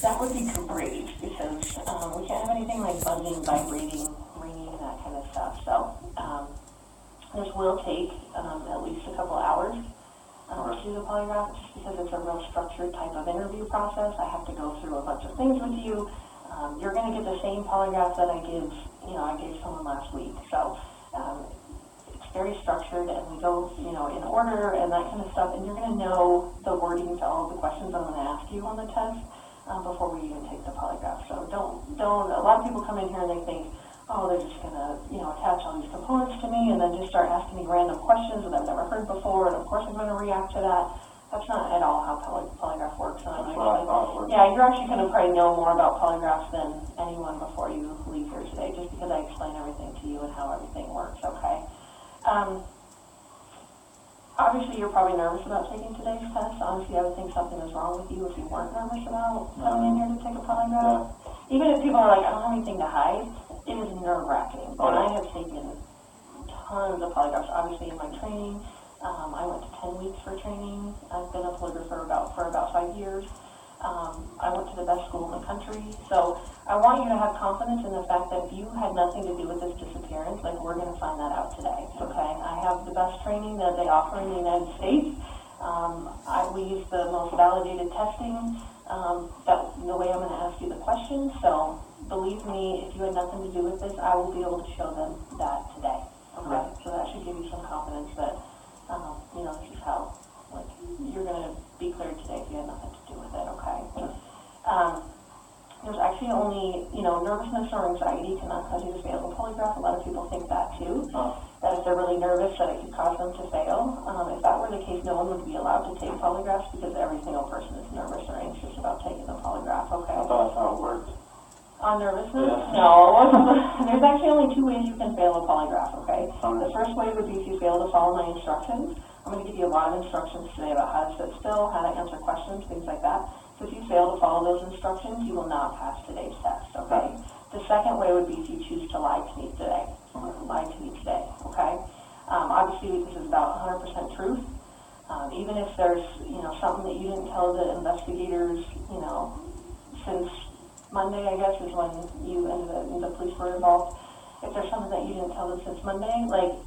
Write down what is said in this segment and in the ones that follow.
That would be great, because we can't have anything like buzzing, vibrating, ringing, that kind of stuff. So this will take at least a couple hours to do the polygraph, just because it's a real structured type of interview process. I have to go through a bunch of things with you. You're going to get the same polygraph that I gave someone last week. So it's very structured, and we go, in order and that kind of stuff. And you're going to know the wording to all of the questions I'm going to ask you on the test before we even take the polygraph. So don't. A lot of people come in here and they think, oh, they're just going to, attach all these components to me and then just start asking me random questions that I've never heard before, and of course I'm going to react to that. That's not at all how polygraph works. That's what I thought it worked. Yeah, you're actually going to probably know more about polygraphs than anyone before you leave here today, just because I explain everything to you and how everything works, okay? Obviously, you're probably nervous about taking today's test. Honestly, I would think something is wrong with you if you weren't nervous about coming in here to take a polygraph. Yeah. Even if people are like, I don't have anything to hide, it is nerve-wracking. And I have taken tons of polygraphs, obviously, in my training. I went to 10 weeks for training. I've been a polygrapher for about 5 years. I went to the best school in the country. So I want you to have confidence in the fact that if you had nothing to do with this disappearance, like, we're going to find that out today, okay? I have the best training that they offer in the United States. We use the most validated testing, the way I'm going to ask you the questions. So believe me, if you had nothing to do with this, I will be able to show them that today, okay? Right. So that should give you some confidence that, this is how, you're going to be cleared today if you had nothing to do with it, okay? There's actually only, nervousness or anxiety cannot cause you to fail a polygraph. A lot of people think that too, that if they're really nervous that it could cause them to fail. If that were the case, no one would be allowed to take polygraphs, because every single person is nervous or anxious about taking the polygraph, okay? I thought that's how it worked. On nervousness? Yeah. No. There's actually only 2 ways you can fail a polygraph, okay? The first way would be if you fail to follow my instructions. I'm going to give you a lot of instructions today about how to sit still, how to answer questions, things like that. So if you fail to follow those instructions, you will not pass today's test, okay? The second way would be if you choose to lie to me today. Lie to me today, okay? Obviously, this is about 100% truth. Even if there's, something that you didn't tell the investigators, since Monday, I guess, is when you and the police were involved. If there's something that you didn't tell them since Monday,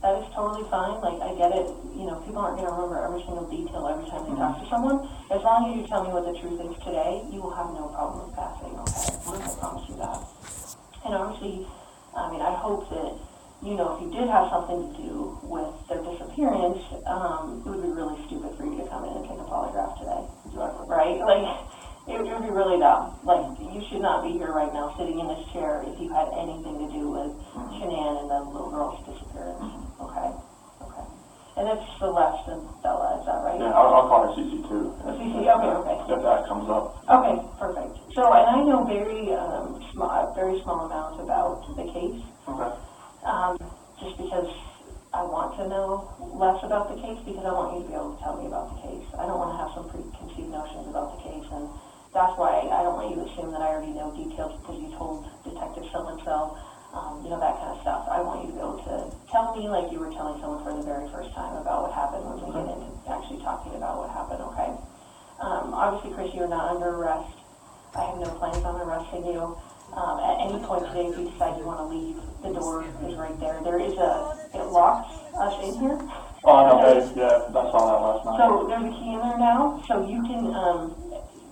that is totally fine. I get it. People aren't going to remember every single detail every time they talk to someone. As long as you tell me what the truth is today, you will have no problem with passing, okay? I promise you that. And obviously, I hope that, if you did have something to do with their disappearance, it would be really stupid for you to come in and take a polygraph today. Exactly. Right? It would be really dumb. You should not be here right now sitting in this chair if you had anything to do with Shanann and the little girl's disappearance. Okay? Okay. And it's Celeste and Bella, is that right? Yeah, I'll call her CC too. CC, okay. If that comes up. Okay, perfect. So, and I know very small amount about the case. Okay. Just because I want to know less about the case, because I want you to be able to tell me about the case. I don't want to have some preconceived notions about the case, and that's why I don't want you to assume that I already know details because you told Detective so-and-so, that kind of stuff. I want you to be able to tell me like you were telling someone for the very first time about what happened when we get into actually talking about what happened, okay? Obviously, Chris, you're not under arrest. I have no plans on arresting you. At any point today, if you decide you want to leave, the door is right there. It locks us in here. Oh, no, yeah, I saw that last night. So there's a key in there now, so you can,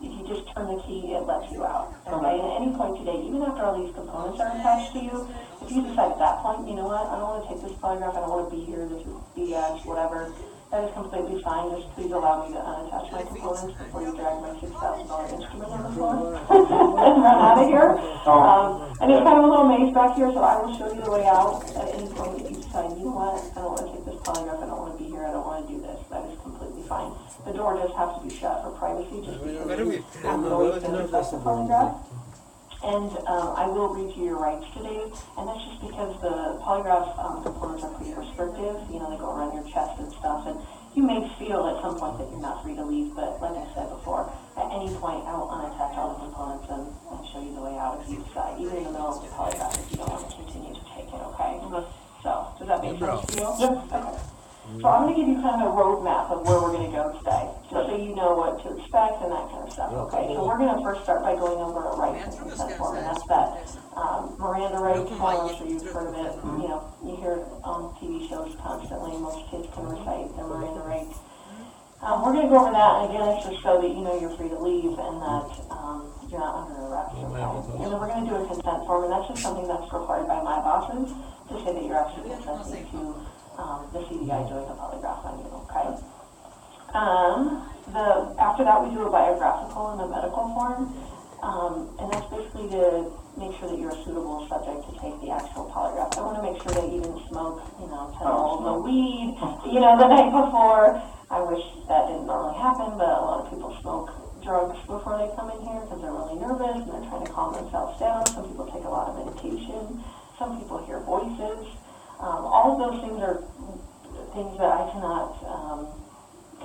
if you just turn the key, it lets you out. Okay, and at any point today, even after all these components are attached to you, if you decide at that point, you know what, I don't want to take this polygraph, I don't want to be here, this is BS, whatever, that is completely fine. Just please allow me to unattach my components before you drag my $6,000 instrument on the floor and run out of here. And there's kind of a little maze back here, so I will show you the way out at any point if you decide, you know what, I don't want to take this polygraph, I don't want to be here, I don't want to do this. That is completely fine. The door does have to be shut for privacy, just because I'm always going to test the polygraph. And I will read you your rights today, and that's just because the polygraph components are pretty restrictive. They go around your chest and stuff, and you may feel at some point that you're not free to leave, but like I said before, at any point I will unattach all the components and show you the way out if you decide, even in the middle of the polygraph, if you don't want to continue to take it, okay? So, does that make sense to you? Yeah. Okay. So I'm going to give you kind of a roadmap of where we're going to go today, just so you know what to expect and that kind of stuff. polygraph, okay? So we're gonna first start by going over a rights and consent form, and that's that Miranda rights form. I'm sure you've heard of it. You know, you hear it on TV shows constantly. Most kids can recite their Miranda rights. We're going to go over that, and again, it's just so that you know you're free to leave and that you're not under arrest. Okay? And then we're going to do a consent form, and that's just something that's required by my bosses to say that you're actually consenting to the CDI doing a polygraph on you. Okay. After that, we do a biographical and a medical form, and that's basically to make sure that you're a suitable subject to take the actual polygraph. I want to make sure that you didn't smoke, 10 rolls of weed, the night before. I wish that didn't normally happen, but a lot of people smoke drugs before they come in here because they're really nervous and they're trying to calm themselves down. Some people take a lot of medication. Some people hear voices. All of those things are things that I cannot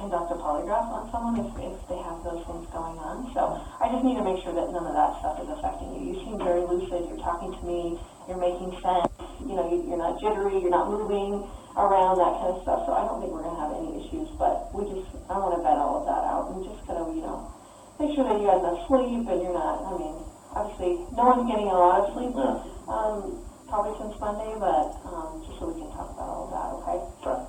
conduct a polygraph on someone if they have those things going on. So I just need to make sure that none of that stuff is affecting you. You seem very lucid. You're talking to me. You're making sense. You're not jittery. You're not moving around, that kind of stuff. So I don't think we're going to have any issues, but I want to vet all of that out and just kind of, make sure that you have enough sleep and you're not, obviously no one's getting a lot of sleep, probably since Monday, but just so we can talk about all of that, okay? Sure.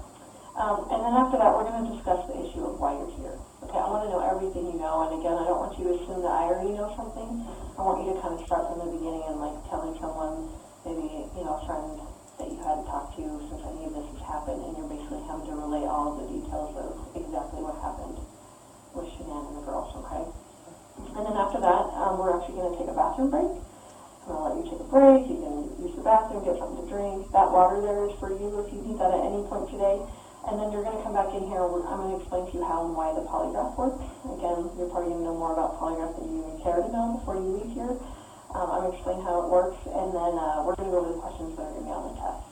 And then after that, we're going to discuss the issue of why you're here. Okay, I want to know everything you know, and again, I don't want you to assume that I already know something. I want you to kind of start from the beginning and telling someone, maybe, a friend that you hadn't talked to since any of this has happened, and you're basically having to relay all of the details of exactly what happened with Shanann and the girls, okay? And then after that, we're actually going to take a bathroom break. I'm going to let you take a break. You can use the bathroom, get something to drink. That water there is for you if you need that at any point today. And then you're going to come back in here. I'm going to explain to you how and why the polygraph works. Again, you're probably going to know more about polygraph than you even care to know before you leave here. I'm going to explain how it works, and then we're going to go over the questions that are going to be on the test.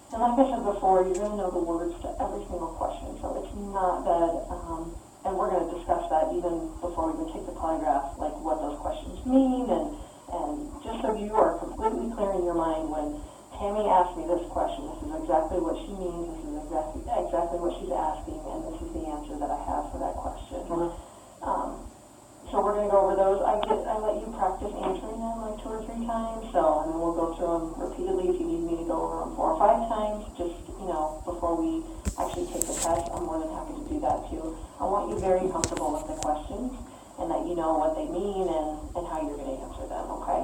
And like I said before, you're going to know the words to every single question, so it's not that, and we're going to discuss that even before we even take the polygraph, like what those questions mean, and just so you are completely clear in your mind when Tammy asked me this question, this is exactly what she means, this is exactly what she's asking, and this is the answer that I have for that question. So we're going to go over those. I let you practice answering them like 2 or 3 times, and then we'll go through them repeatedly if you need me to go over them 4 or 5 times, just, before we actually take the test. I'm more than happy to do that too. I want you very comfortable with the questions and that you know what they mean and how you're going to answer them, okay?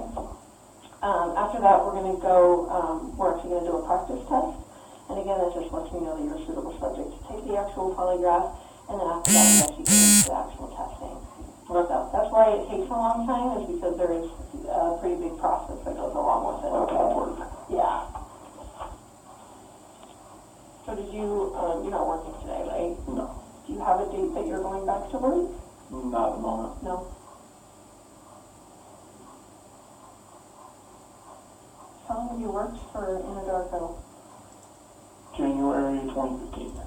After that, we're going to go, we're actually going to do a practice test, and again, that just lets me know that you're a suitable subject to take the actual polygraph, and then after that, we actually get into the actual testing. So that's why it takes a long time, is because there is a pretty big process that goes along with it. Okay. Yeah. So did you, you're not working today, right? No. Do you have a date that you're going back to work? Not at the moment. No. How long have you worked for Anadarko? January 2015.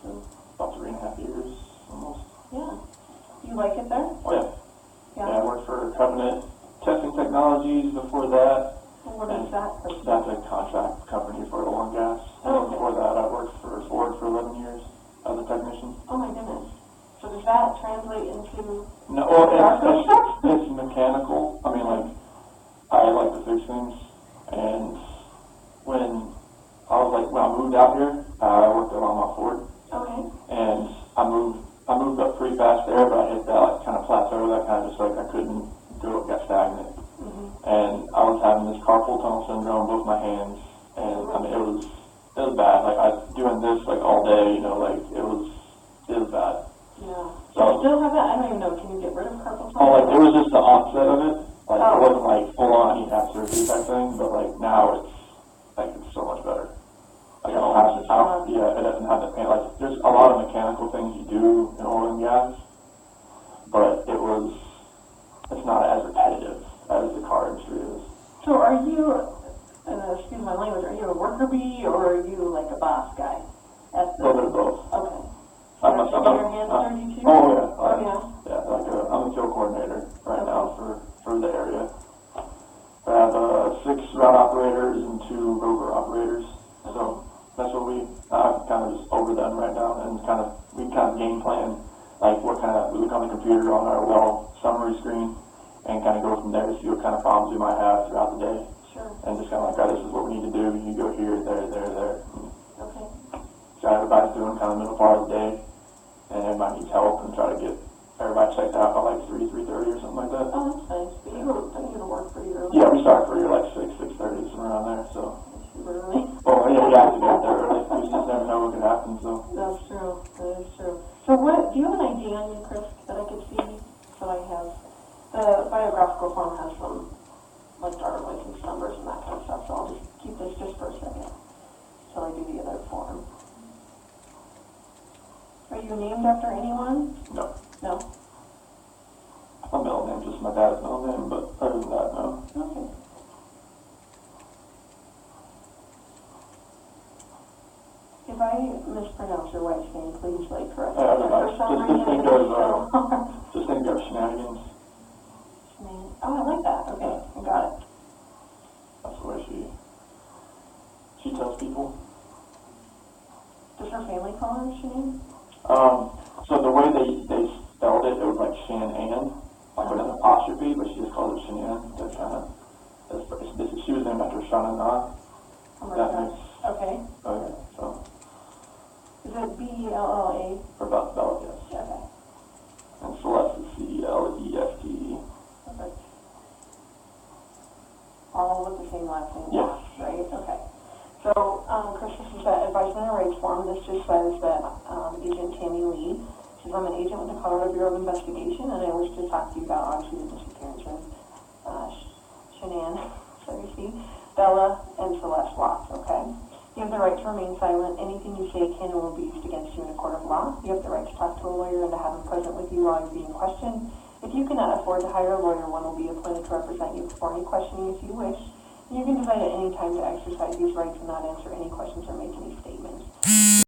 So, About 3.5 years, almost. yeah. You like it there? Oh, yeah. I worked for Covenant Testing Technologies before that. And what is that? That's a contract company for oil and gas. Oh, okay. Before that, I worked for Ford for 11 years as a technician. Oh my goodness. So does that translate into... No, well, it's mechanical. I like to fix things. And when I moved out here, I worked on my Ford. Okay. And I moved up pretty fast there, but I hit that kind of plateau, that kind of just I couldn't do it, got stagnant. Mm-hmm. And I was having this carpal tunnel syndrome, both my hands, and it was bad. I was doing this all day, it was bad. Yeah. So Do you still have that? I don't even know. Can you get rid of carpal tunnel? Oh, it was just the onset of it. It wasn't full on you have surgery type thing, but now it's so much better. It doesn't have the pain. There's a lot of mechanical things you do in oil and gas, but it's not as repetitive as the car industry is. So are you, excuse my language, are you a worker bee or are you a boss guy? A little bit of both. Okay. I'm Your hands dirty too? Oh yeah. Oh yeah. Yeah, I'm a field coordinator right now for the area. I have 6 route operators and 2 rover operators. So that's what I'm kind of just over them right now, and we kind of game plan, we look on the computer on our they'll summary screen and kind of go from there to see what kind of problems we might have throughout the day. Sure. And just kind of like, oh, this is what we need to do. You go here, there. Okay. So everybody's doing kind of the middle part of the day, and everybody needs help, and try to get everybody checked out by like 3:30 or something like that. Oh, that's nice. But you go to work pretty early. Yeah, we start for like 6:30, somewhere around there. So. Super early. Well, yeah, we have to get there early. We just never know what could happen. So. That's true. That is true. So what? Do you have an ID on you, Chris, that I could see? So I have the biographical form has some like driver license numbers and that kind of stuff. So I'll just keep this just for a second till I do the other form. Are you named after anyone? No. No. My middle name, just my dad's middle name, but other than that, no. Okay. If I mispronounce your wife's name, please like correct me. Just think of shenanigans. Oh, I like that. Okay, I got it. That's the way she tells people. Does her family call her Shanann? So the way they spelled it, it was like Shan-Ann, like with an apostrophe, but she just called it Shanann. They're kind of, she was named after Shana Na. Okay. Okay, so. Is it B-E-L-L-A? For Bella, yes. Okay. And Celeste is C-E-L-E-S-T-E. Perfect. All with the same last name? Yes. Right? Okay. So, Chris, this is that advisement and rights form. This just says that Agent Tammy Lee, she's I'm an agent with the Colorado Bureau of Investigation, and I wish to talk to you about obviously the disappearance of Shanann, Bella, and Celeste Watts, okay? You have the right to remain silent. Anything you say can and will be used against you in a court of law. You have the right to talk to a lawyer and to have him present with you while you're being questioned. If you cannot afford to hire a lawyer, one will be appointed to represent you before any questioning if you wish. And you can decide at any time to exercise these rights and not answer any questions or make any statements.